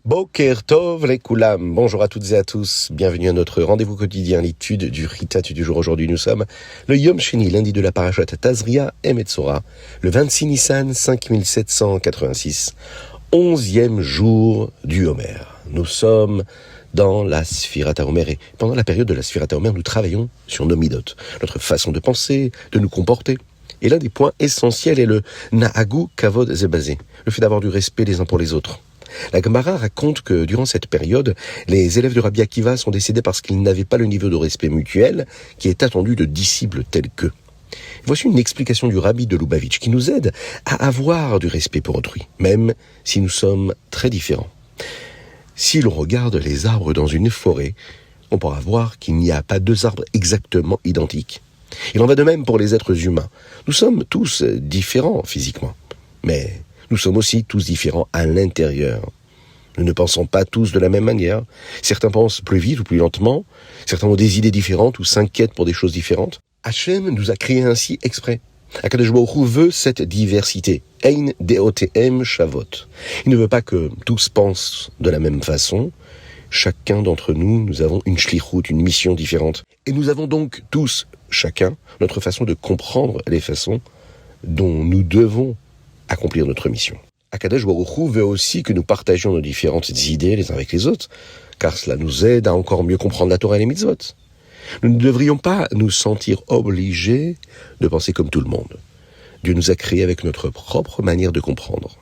Boker Tov les Koulam, bonjour à toutes et à tous, bienvenue à notre rendez-vous quotidien, l'étude du Ritat du jour. Aujourd'hui nous sommes le Yom Sheni, lundi de la Parashat Tazria et Metzora, le 26 Nissan 5786, 11e jour du Homer. Nous sommes dans la Sfirat HaOmer et pendant la période de la Sfirat HaOmer, nous travaillons sur nos midot, notre façon de penser, de nous comporter. Et l'un des points essentiels est le Nahagu Kavod Zebazé, le fait d'avoir du respect les uns pour les autres. La Gemara raconte que durant cette période, les élèves de Rabbi Akiva sont décédés parce qu'ils n'avaient pas le niveau de respect mutuel qui est attendu de disciples tels qu'eux. Voici une explication du Rabbi de Lubavitch qui nous aide à avoir du respect pour autrui, même si nous sommes très différents. Si l'on regarde les arbres dans une forêt, on pourra voir qu'il n'y a pas deux arbres exactement identiques. Il en va de même pour les êtres humains. Nous sommes tous différents physiquement, mais nous sommes aussi tous différents à l'intérieur. Nous ne pensons pas tous de la même manière. Certains pensent plus vite ou plus lentement. Certains ont des idées différentes ou s'inquiètent pour des choses différentes. Hachem nous a créés ainsi exprès. Akadosh Baruch Hu veut cette diversité. Ein deotem shavot. Il ne veut pas que tous pensent de la même façon. Chacun d'entre nous, nous avons une shlichut, une mission différente. Et nous avons donc tous, chacun, notre façon de comprendre les façons dont nous devons accomplir notre mission. Akadosh Baruch Hu veut aussi que nous partagions nos différentes idées les uns avec les autres, car cela nous aide à encore mieux comprendre la Torah et les mitzvot. Nous ne devrions pas nous sentir obligés de penser comme tout le monde. Dieu nous a créés avec notre propre manière de comprendre.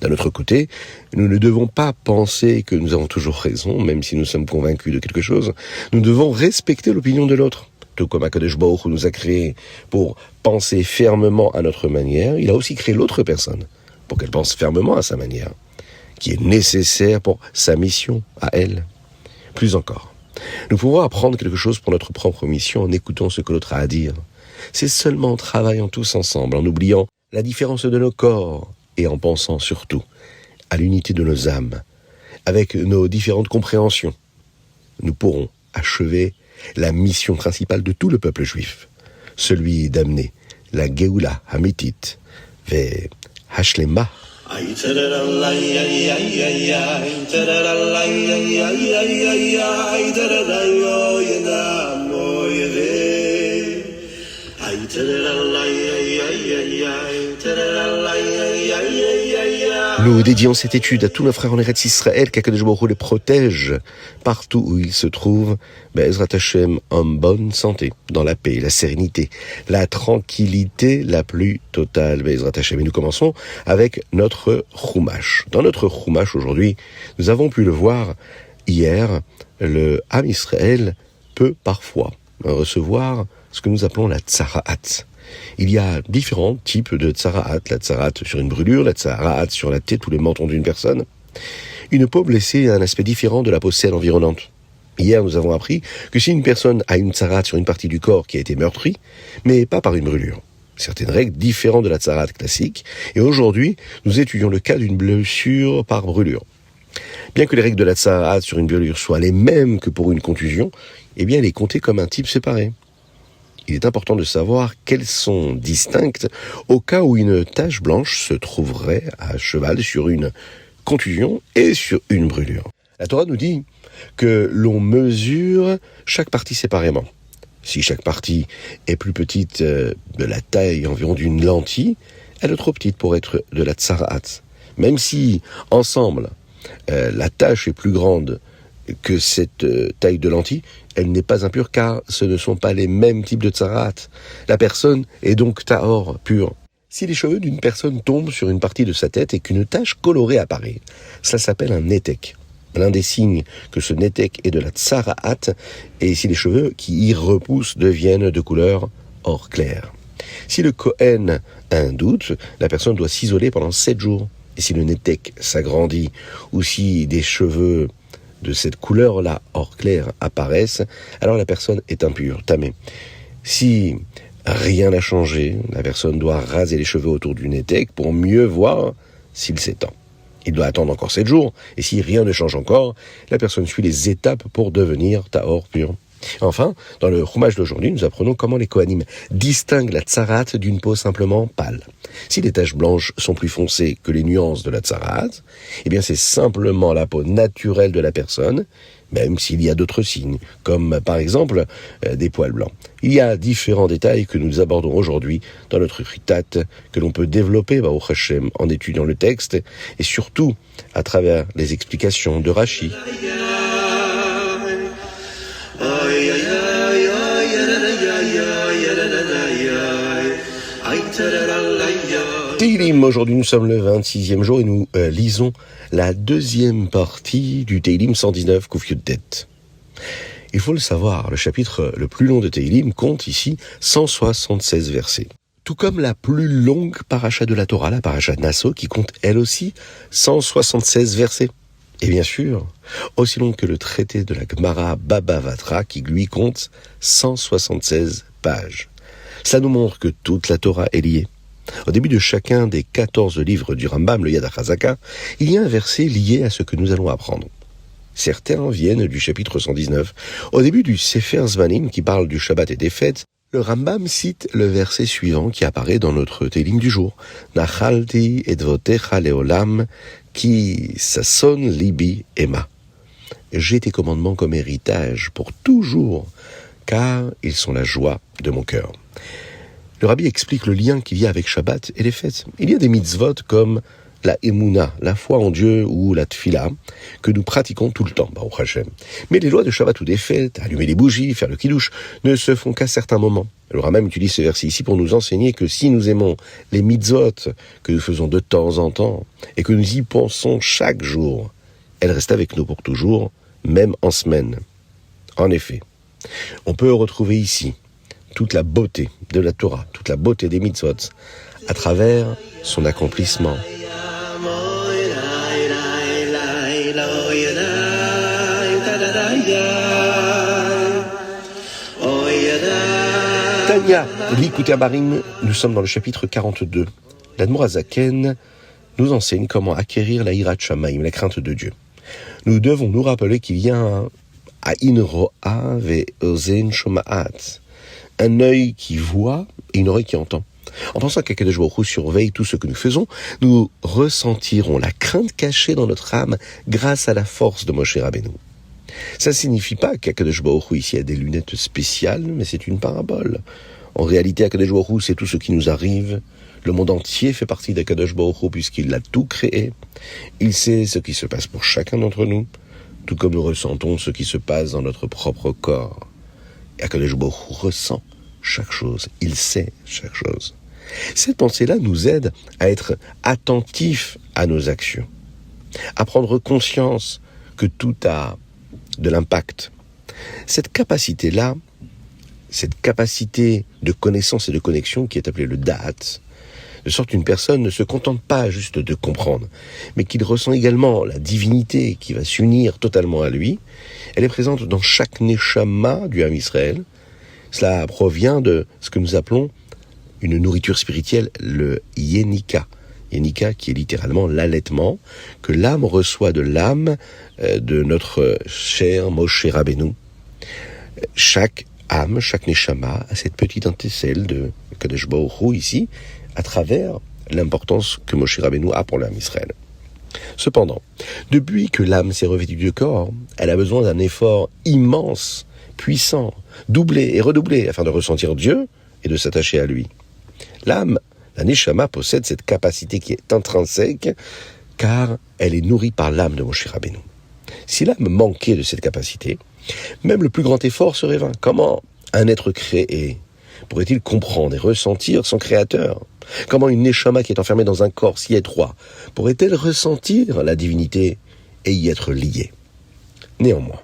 D'un autre côté, nous ne devons pas penser que nous avons toujours raison, même si nous sommes convaincus de quelque chose. Nous devons respecter l'opinion de l'autre. Tout comme Akadosh Baruch Hu nous a créés pour penser fermement à notre manière, il a aussi créé l'autre personne pour qu'elle pense fermement à sa manière, qui est nécessaire pour sa mission, à elle. Plus encore, nous pouvons apprendre quelque chose pour notre propre mission en écoutant ce que l'autre a à dire. C'est seulement en travaillant tous ensemble, en oubliant la différence de nos corps et en pensant surtout à l'unité de nos âmes, avec nos différentes compréhensions, nous pourrons achever la mission principale de tout le peuple juif, celui d'amener la Geoula Hamitit vers Hashlema. Nous dédions cette étude à tous nos frères en Eretz Israël, qu'Akadosh Baruch Hu les protège partout où ils se trouvent, Be'ezrat Hashem, en bonne santé, dans la paix, la sérénité, la tranquillité la plus totale, Be'ezrat Hashem. Et nous commençons avec notre Chumash. Dans notre Chumash aujourd'hui, nous avons pu le voir hier, le Ham Israël peut parfois recevoir ce que nous appelons la tsara'at. Il y a différents types de tsara'at, la tsara'at sur une brûlure, la tsara'at sur la tête ou les mentons d'une personne. Une peau blessée a un aspect différent de la peau saine environnante. Hier, nous avons appris que si une personne a une tsara'at sur une partie du corps qui a été meurtrie, mais pas par une brûlure, certaines règles différentes de la tsara'at classique, et aujourd'hui, nous étudions le cas d'une blessure par brûlure. Bien que les règles de la tsara'at sur une brûlure soient les mêmes que pour une contusion, eh bien, elle est comptée comme un type séparé. Il est important de savoir qu'elles sont distinctes au cas où une tache blanche se trouverait à cheval sur une contusion et sur une brûlure. La Torah nous dit que l'on mesure chaque partie séparément. Si chaque partie est plus petite de la taille environ d'une lentille, elle est trop petite pour être de la tsara'at. Même si, ensemble, la tache est plus grande que cette taille de lentille, elle n'est pas impure car ce ne sont pas les mêmes types de tsara'at. La personne est donc tahor, pure. Si les cheveux d'une personne tombent sur une partie de sa tête et qu'une tache colorée apparaît, cela s'appelle un netek. L'un des signes que ce netek est de la tsara'at et si les cheveux qui y repoussent deviennent de couleur or clair. Si le Kohen a un doute, la personne doit s'isoler pendant 7 jours. Et si le netek s'agrandit ou si des cheveux de cette couleur-là, or clair, apparaissent, alors la personne est impure, tamée. Si rien n'a changé, la personne doit raser les cheveux autour du netek pour mieux voir s'il s'étend. Il doit attendre encore 7 jours, et si rien ne change encore, la personne suit les étapes pour devenir tahor pur. Enfin, dans le Chumash d'aujourd'hui, nous apprenons comment les Kohanim distinguent la tsarat d'une peau simplement pâle. Si les taches blanches sont plus foncées que les nuances de la tsarat, eh bien c'est simplement la peau naturelle de la personne, même s'il y a d'autres signes, comme par exemple des poils blancs. Il y a différents détails que nous abordons aujourd'hui dans notre Ritat, que l'on peut développer Baruch Hashem, en étudiant le texte, et surtout à travers les explications de Rashi. Teilim, aujourd'hui nous sommes le 26e jour et nous lisons la deuxième partie du Teilim 119 Kuf Yud-Tet. Il faut le savoir, le chapitre le plus long de Teilim compte ici 176 versets. Tout comme la plus longue paracha de la Torah, la paracha de Nasso, qui compte elle aussi 176 versets. Et bien sûr, aussi long que le traité de la Gemara Baba Batra, qui lui compte 176 pages. Ça nous montre que toute la Torah est liée. Au début de chacun des 14 livres du Rambam, le Yad HaChazaka, il y a un verset lié à ce que nous allons apprendre. Certains viennent du chapitre 119. Au début du Sefer Zvanim, qui parle du Shabbat et des fêtes, le Rambam cite le verset suivant qui apparaît dans notre Teilim du jour. Nachalti edvotecha leolam ki sason libi ema. J'ai tes commandements comme héritage pour toujours, car ils sont la joie de mon cœur. Le Rabbi explique le lien qu'il y a avec Shabbat et les fêtes. Il y a des mitzvot comme la Emouna, la foi en Dieu, ou la Tfila, que nous pratiquons tout le temps, Baruch Hashem. Mais les lois de Shabbat ou des fêtes, allumer les bougies, faire le kiddush, ne se font qu'à certains moments. Le Rambam utilise ce verset ici pour nous enseigner que si nous aimons les mitzvot que nous faisons de temps en temps, et que nous y pensons chaque jour, elles restent avec nous pour toujours, même en semaine. En effet, on peut retrouver ici toute la beauté de la Torah, toute la beauté des mitzvot, à travers son accomplissement. Tanya, l'Ikouté Abarim, nous sommes dans le chapitre 42. L'Admor Hazaken nous enseigne comment acquérir la Hirat Shamaim, la crainte de Dieu. Nous devons nous rappeler qu'il y a un Aïn Ro'a ve Ozen Shoma'at, un œil qui voit et une oreille qui entend. En pensant qu'Akadosh Baruch Hu surveille tout ce que nous faisons, nous ressentirons la crainte cachée dans notre âme grâce à la force de Moshe Rabbeinu. Ça ne signifie pas qu'Akadosh Baruch Hu ici a des lunettes spéciales, mais c'est une parabole. En réalité, Akadosh Baruch Hu, c'est tout ce qui nous arrive. Le monde entier fait partie d'Akadosh Baruch Hu puisqu'il l'a tout créé. Il sait ce qui se passe pour chacun d'entre nous, tout comme nous ressentons ce qui se passe dans notre propre corps. Et Akadosh Baruch Hu ressent chaque chose, il sait chaque chose. Cette pensée-là nous aide à être attentifs à nos actions, à prendre conscience que tout a de l'impact. Cette capacité-là, cette capacité de connaissance et de connexion qui est appelée le da'at, de sorte qu'une personne ne se contente pas juste de comprendre, mais qu'il ressent également la divinité qui va s'unir totalement à lui. Elle est présente dans chaque neshama du Ham Israël. Cela provient de ce que nous appelons une nourriture spirituelle, le Yenika. Yenika qui est littéralement l'allaitement que l'âme reçoit de l'âme de notre cher Moshe Rabbeinu. Chaque âme, chaque neshama a cette petite anticelle de Kadosh Baruch Hu ici, à travers l'importance que Moshe Rabbeinu a pour l'âme Israël. Cependant, depuis que l'âme s'est revêtue du corps, elle a besoin d'un effort immense, puissant, doublé et redoublé afin de ressentir Dieu et de s'attacher à lui. L'âme, la Neshama, possède cette capacité qui est intrinsèque car elle est nourrie par l'âme de Moshe Rabbeinu. Si l'âme manquait de cette capacité, même le plus grand effort serait vain. Comment un être créé pourrait-il comprendre et ressentir son créateur ? Comment une Neshama qui est enfermée dans un corps si étroit pourrait-elle ressentir la divinité et y être liée ? Néanmoins,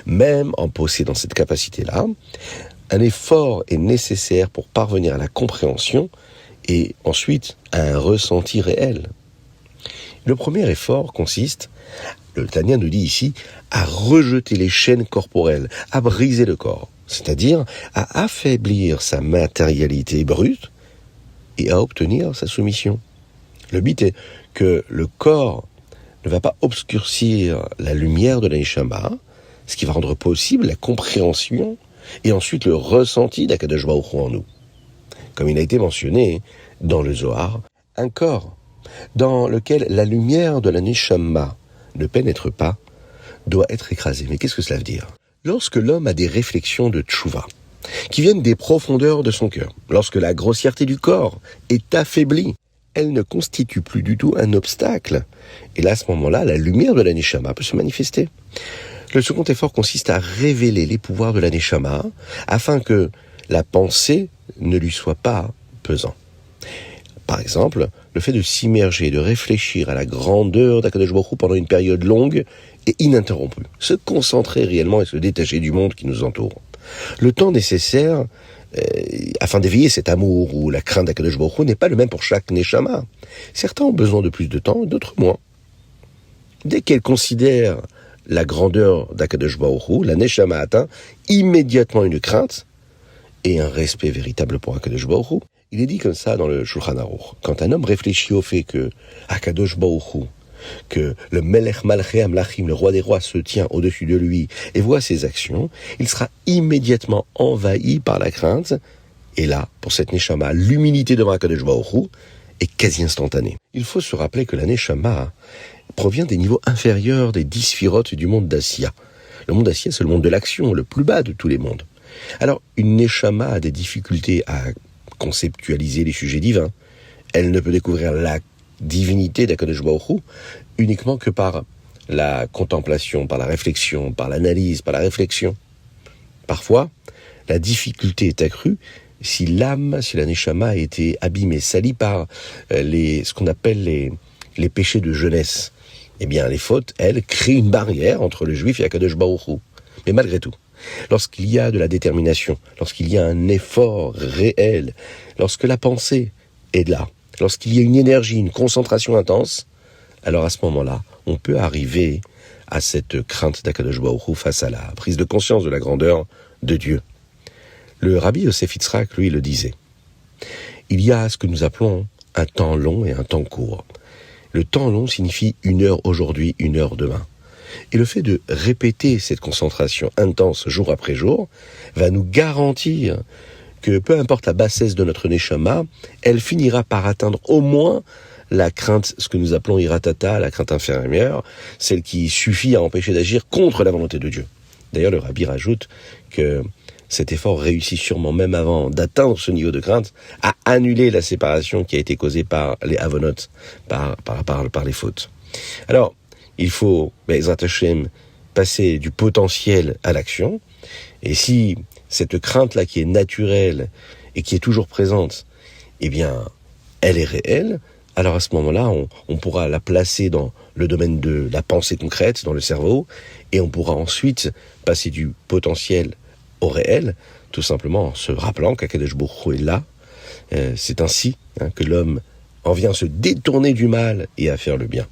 même en possédant cette capacité-là, un effort est nécessaire pour parvenir à la compréhension et ensuite à un ressenti réel. Le premier effort consiste, le Tanya nous dit ici, à rejeter les chaînes corporelles, à briser le corps, c'est-à-dire à affaiblir sa matérialité brute et à obtenir sa soumission. Le but est que le corps ne va pas obscurcir la lumière de la Neshama, ce qui va rendre possible la compréhension et ensuite le ressenti d'Akadosh Baruch Hu en nous. Comme il a été mentionné dans le Zohar, un corps dans lequel la lumière de la Neshama ne pénètre pas doit être écrasé. Mais qu'est-ce que cela veut dire ? Lorsque l'homme a des réflexions de tchouva, qui viennent des profondeurs de son cœur, lorsque la grossièreté du corps est affaiblie, elle ne constitue plus du tout un obstacle. Et là, à ce moment-là, la lumière de la Neshama peut se manifester. Le second effort consiste à révéler les pouvoirs de la Neshama afin que la pensée ne lui soit pas pesant. Par exemple, le fait de s'immerger, de réfléchir à la grandeur d'Akadosh Baruch Hu pendant une période longue et ininterrompue. Se concentrer réellement et se détacher du monde qui nous entoure. Le temps nécessaire afin d'éveiller cet amour ou la crainte d'Akadosh Baruch Hu n'est pas le même pour chaque Neshama. Certains ont besoin de plus de temps, d'autres moins. Dès qu'elle considère la grandeur d'Akadosh Baruch Hu, la Neshama atteint immédiatement une crainte et un respect véritable pour Akadosh Baruch Hu. Il est dit comme ça dans le Shulchan Aruch. Quand un homme réfléchit au fait que Akadosh Baruch Hu, que le Melech Malchei Amlachim, le roi des rois, se tient au-dessus de lui et voit ses actions, il sera immédiatement envahi par la crainte. Et là, pour cette Neshama, l'humilité devant Akadosh Baruch Hu est quasi instantanée. Il faut se rappeler que la Neshama provient des niveaux inférieurs des 10 sphirotes du monde d'Assia. Le monde d'Assia, c'est le monde de l'action, le plus bas de tous les mondes. Alors, une Neshama a des difficultés à conceptualiser les sujets divins. Elle ne peut découvrir la divinité d'Akadosh Baruch Hu uniquement que par la contemplation, par la réflexion, par l'analyse, par la réflexion. Parfois, la difficulté est accrue si l'âme, si la Neshama a été abîmée, salie par ce qu'on appelle les péchés de jeunesse. Eh bien, les fautes, elles, créent une barrière entre le juif et Akadosh Baruch Hu. Mais malgré tout, lorsqu'il y a de la détermination, lorsqu'il y a un effort réel, lorsque la pensée est là, lorsqu'il y a une énergie, une concentration intense, alors à ce moment-là, on peut arriver à cette crainte d'Akadosh Baruch Hu face à la prise de conscience de la grandeur de Dieu. Le Rabbi Yosef Yitzhak, lui, le disait. Il y a ce que nous appelons un temps long et un temps court. Le temps long signifie 1 heure aujourd'hui, 1 heure demain. Et le fait de répéter cette concentration intense jour après jour va nous garantir que peu importe la bassesse de notre Neshama, elle finira par atteindre au moins la crainte, ce que nous appelons iratata, la crainte inférieure, celle qui suffit à empêcher d'agir contre la volonté de Dieu. D'ailleurs, le Rabbi rajoute que cet effort réussit sûrement même avant d'atteindre ce niveau de crainte à annuler la séparation qui a été causée par les avonotes, par les fautes. Alors, il faut, Be'ezrat Hashem, passer du potentiel à l'action. Et si cette crainte-là qui est naturelle et qui est toujours présente, eh bien, elle est réelle, alors à ce moment-là, on pourra la placer dans le domaine de la pensée concrète, dans le cerveau, et on pourra ensuite passer du potentiel au réel, tout simplement en se rappelant qu'Akadosh Baruch Hu est là. C'est ainsi que l'homme en vient à se détourner du mal et à faire le bien.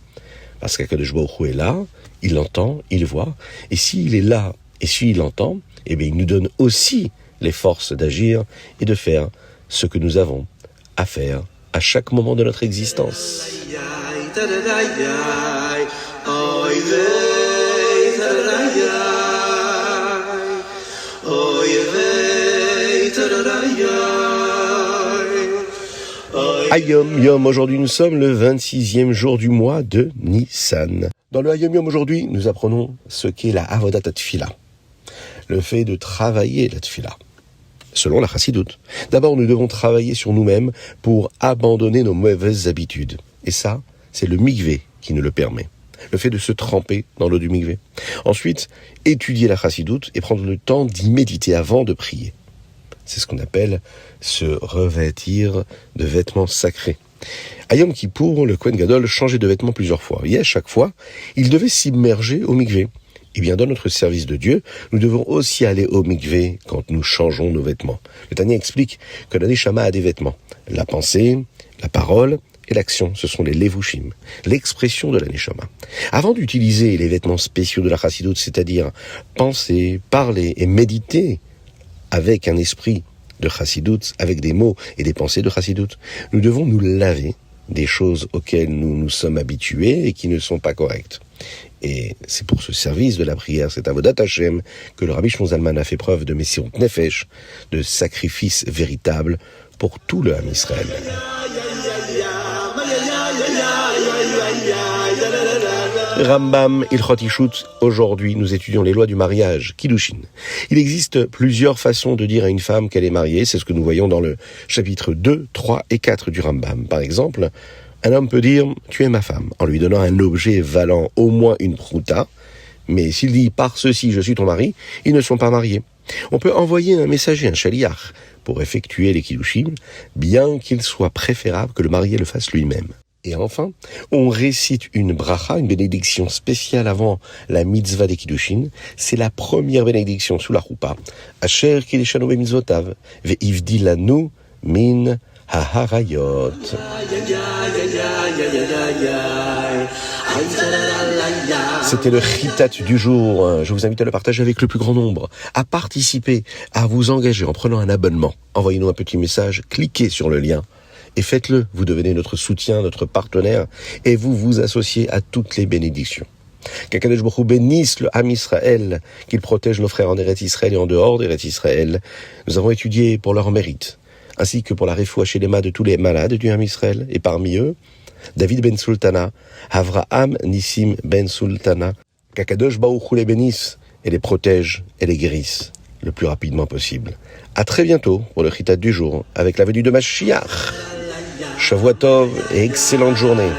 Parce qu'Akadosh Baruch Hu est là, il entend, il voit, et s'il est là, et s'il entend, eh bien il nous donne aussi les forces d'agir et de faire ce que nous avons à faire à chaque moment de notre existence. Hayom Yom, aujourd'hui nous sommes le 26e jour du mois de Nissan. Dans le Hayom Yom aujourd'hui, nous apprenons ce qu'est la Avodat HaTfila, le fait de travailler la Tfila, selon la Chassidoute. D'abord, nous devons travailler sur nous-mêmes pour abandonner nos mauvaises habitudes. Et ça, c'est le mikvé qui nous le permet. Le fait de se tremper dans l'eau du mikvé. Ensuite, étudier la Chassidoute et prendre le temps d'y méditer avant de prier. C'est ce qu'on appelle se revêtir de vêtements sacrés. À Yom Kippour, le Kohen Gadol changeait de vêtements plusieurs fois. Et à chaque fois, il devait s'immerger au mikvé. Et bien, dans notre service de Dieu, nous devons aussi aller au mikvé quand nous changeons nos vêtements. Le Tanya explique que la Neshama a des vêtements. La pensée, la parole et l'action, ce sont les levushim, l'expression de la Neshama. Avant d'utiliser les vêtements spéciaux de la Chassidoute, c'est-à-dire penser, parler et méditer avec un esprit de Chassidoute, avec des mots et des pensées de Chassidoute, nous devons nous laver des choses auxquelles nous nous sommes habitués et qui ne sont pas correctes. Et c'est pour ce service de la prière, cet avodat Hashem, que le Rabbi Shlomo Zalman a fait preuve de Messirut Nefesh, de sacrifice véritable pour tout le Ham Israël. Rambam Ilchot Ishut, aujourd'hui nous étudions les lois du mariage, Kiddushin. Il existe plusieurs façons de dire à une femme qu'elle est mariée, c'est ce que nous voyons dans le chapitre 2, 3 et 4 du Rambam. Par exemple, un homme peut dire « tu es ma femme » en lui donnant un objet valant au moins une prouta, mais s'il dit « par ceci je suis ton mari », ils ne sont pas mariés. On peut envoyer un messager, un shaliach, pour effectuer les Kiddushin, bien qu'il soit préférable que le marié le fasse lui-même. Et enfin, on récite une bracha, une bénédiction spéciale avant la mitzvah des Kiddushin. C'est la première bénédiction sous la roupa. Asher kiddushanu b'mitzvotav ve'ivdi lanu min ha'harayot. C'était le chitat du jour. Je vous invite à le partager avec le plus grand nombre, à participer, à vous engager en prenant un abonnement. Envoyez-nous un petit message, cliquez sur le lien. Et faites-le, vous devenez notre soutien, notre partenaire, et vous vous associez à toutes les bénédictions. Qu'Akadosh Baruch Hu bénisse le Ham Israël, qu'il protège nos frères en Eretz Israël et en dehors d'Eretz Israël. Nous avons étudié pour leur mérite, ainsi que pour la refoua shelema de tous les malades du Ham Israël, et parmi eux, David ben Sultana, Avraham Nissim ben Sultana. Qu'Akadosh Baruch Hu les bénisse, et les protège, et les guérisse, le plus rapidement possible. À très bientôt pour le chitat du jour, avec la venue de Mashiach. Shavua Tov et excellente journée.